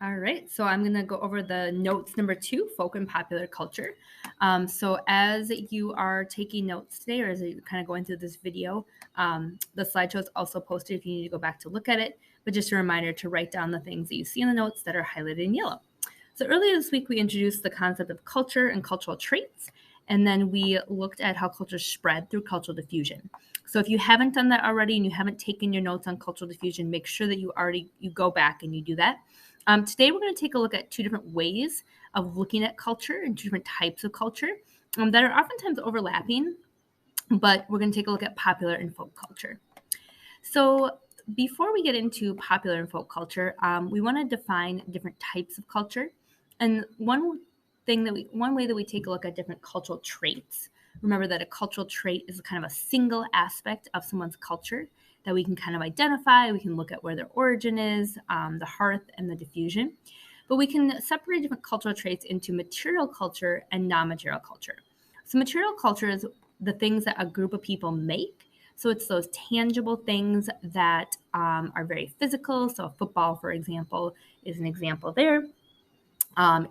All right, so I'm going to go over the notes number 2, folk and popular culture. So as you are taking notes today, or as you're kind of going through this video, the slideshow is also posted if you need to go back to look at it. But just a reminder to write down the things that you see in the notes that are highlighted in yellow. So earlier this week, we introduced the concept of culture and cultural traits, and then we looked at how culture spread through cultural diffusion. So if you haven't done that already and you haven't taken your notes on cultural diffusion, make sure that you go back and you do that. Today, we're going to take a look at 2 different ways of looking at culture and 2 different types of culture that are oftentimes overlapping, but we're going to take a look at popular and folk culture. So before we get into popular and folk culture, we want to define different types of culture. And one way that we take a look at different cultural traits. Remember that a cultural trait is kind of a single aspect of someone's culture that we can kind of identify. We can look at where their origin is, the hearth, and the diffusion. But we can separate different cultural traits into material culture and non-material culture. So material culture is the things that a group of people make. So it's those tangible things that are very physical. So football, for example, is an example there.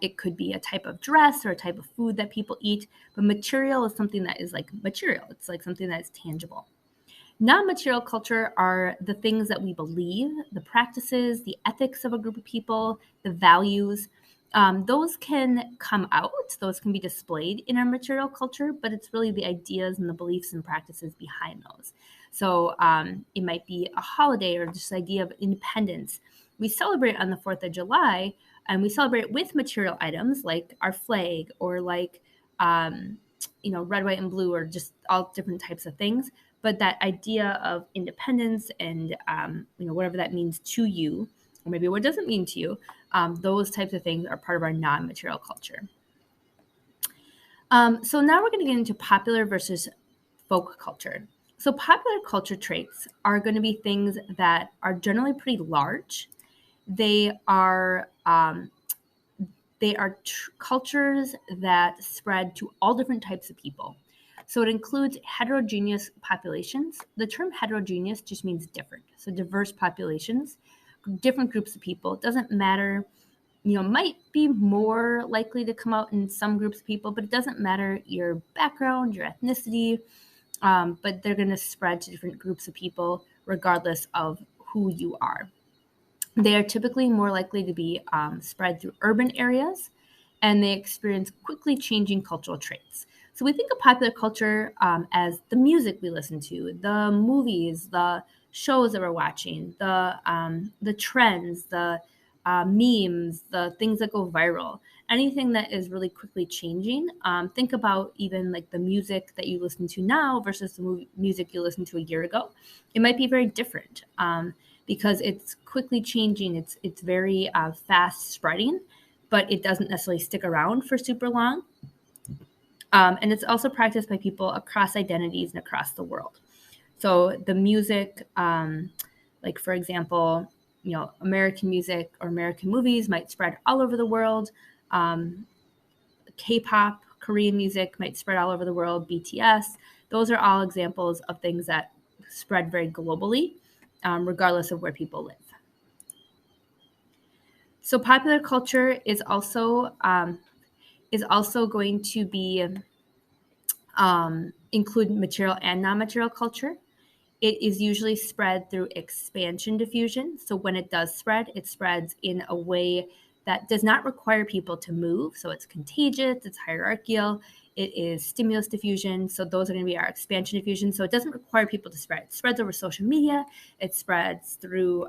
It could be a type of dress or a type of food that people eat, but material is something that is like material. It's like something that is tangible. Non-material culture are the things that we believe, the practices, the ethics of a group of people, the values. Those can come out, those can be displayed in our material culture, but it's really the ideas and the beliefs and practices behind those. So it might be a holiday or just the idea of independence. We celebrate on the 4th of July, and we celebrate with material items like our flag or like, red, white, and blue, or just all different types of things. But that idea of independence and, whatever that means to you, or maybe what it doesn't mean to you, those types of things are part of our non-material culture. So now we're going to get into popular versus folk culture. So popular culture traits are going to be things that are generally pretty large. They are cultures that spread to all different types of people. So it includes heterogeneous populations. The term heterogeneous just means different. So diverse populations, different groups of people. It doesn't matter, might be more likely to come out in some groups of people, but it doesn't matter your background, your ethnicity, but they're going to spread to different groups of people regardless of who you are. They are typically more likely to be spread through urban areas, and they experience quickly changing cultural traits. So we think of popular culture as the music we listen to, the movies, the shows that we're watching, the trends, the memes, the things that go viral, anything that is really quickly changing. Think about even like the music that you listen to now versus the music you listened to a year ago. It might be very different. Because it's quickly changing. It's very fast spreading, but it doesn't necessarily stick around for super long. And it's also practiced by people across identities and across the world. So the music, like for example, American music or American movies might spread all over the world. K-pop, Korean music might spread all over the world. BTS, those are all examples of things that spread very globally. Regardless of where people live. So popular culture is also going to be include material and non-material culture. It is usually spread through expansion diffusion. So when it does spread, it spreads in a way that does not require people to move. So it's contagious, it's hierarchical, it is stimulus diffusion. So those are going to be our expansion diffusion. So it doesn't require people to spread. It spreads over social media. It spreads through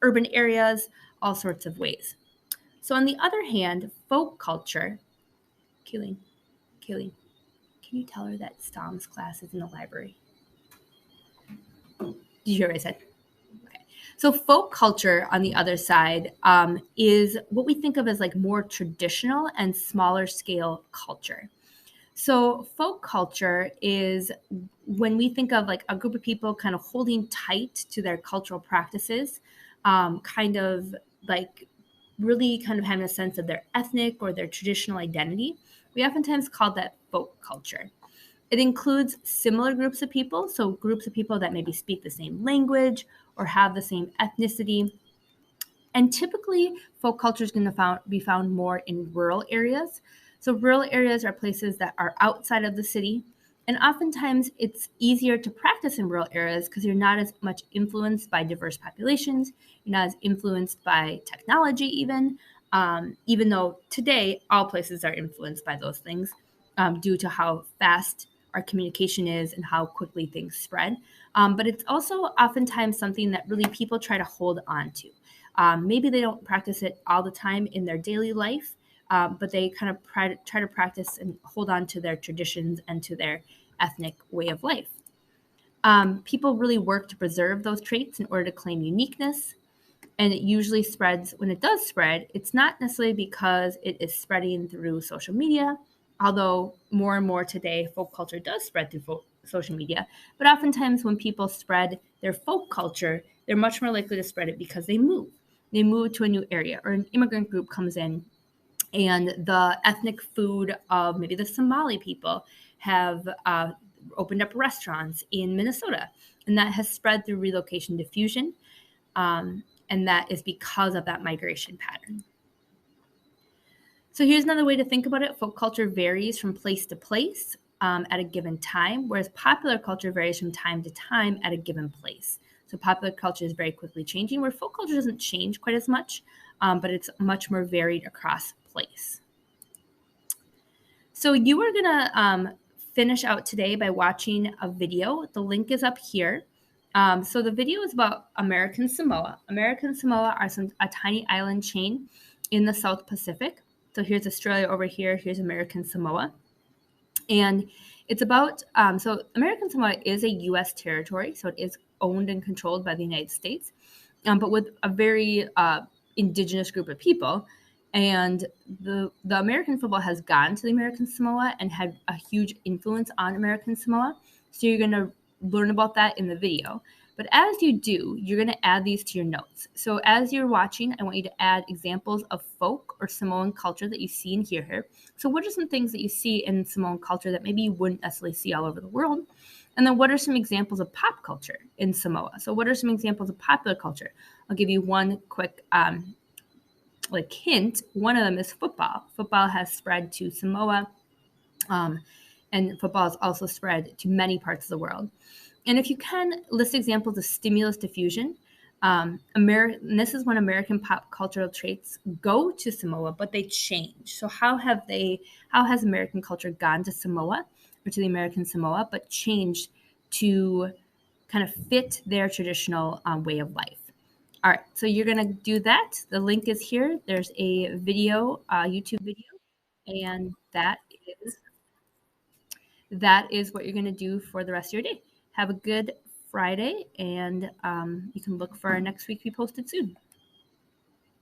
urban areas, all sorts of ways. So on the other hand, folk culture, Keeling, can you tell her that Stom's class is in the library? Did you hear what I said? So folk culture, on the other side, is what we think of as like more traditional and smaller scale culture. So folk culture is when we think of like a group of people kind of holding tight to their cultural practices, kind of like really kind of having a sense of their ethnic or their traditional identity. We oftentimes call that folk culture. It includes similar groups of people, so groups of people that maybe speak the same language or have the same ethnicity. And typically, folk culture is going to be found more in rural areas. So rural areas are places that are outside of the city. And oftentimes it's easier to practice in rural areas because you're not as much influenced by diverse populations. You're not as influenced by technology even though today all places are influenced by those things due to how fast our communication is and how quickly things spread. But it's also oftentimes something that really people try to hold on to. Maybe they don't practice it all the time in their daily life, but they kind of try to practice and hold on to their traditions and to their ethnic way of life. People really work to preserve those traits in order to claim uniqueness. And it usually spreads when it does spread. It's not necessarily because it is spreading through social media, although more and more today folk culture does spread through social media. But oftentimes when people spread their folk culture, they're much more likely to spread it because they move. They move to a new area, or an immigrant group comes in, and the ethnic food of maybe the Somali people have opened up restaurants in Minnesota, and that has spread through relocation diffusion. And that is because of that migration pattern. So here's another way to think about it. Folk culture varies from place to place at a given time, whereas popular culture varies from time to time at a given place. So popular culture is very quickly changing, where folk culture doesn't change quite as much, but it's much more varied across place. So you are gonna finish out today by watching a video. The link is up here. So the video is about American Samoa. American Samoa are a tiny island chain in the South Pacific. So here's Australia over here. Here's American Samoa. And it's about, so American Samoa is a U.S. territory. So it is owned and controlled by the United States, but with a very indigenous group of people. And the American football has gone to the American Samoa and had a huge influence on American Samoa. So you're going to learn about that in the video. But as you do, you're going to add these to your notes. So as you're watching, I want you to add examples of folk or Samoan culture that you see and hear here. So what are some things that you see in Samoan culture that maybe you wouldn't necessarily see all over the world? And then what are some examples of pop culture in Samoa? So what are some examples of popular culture? I'll give you one quick hint. One of them is football. Football has spread to Samoa, and football has also spread to many parts of the world. And if you can, list examples of stimulus diffusion. And this is when American pop cultural traits go to Samoa, but they change. So how has American culture gone to Samoa or to the American Samoa, but changed to kind of fit their traditional way of life? All right, so you're going to do that. The link is here. There's a video, YouTube video, and that is what you're going to do for the rest of your day. Have a good Friday, and you can look for our next week to be posted soon.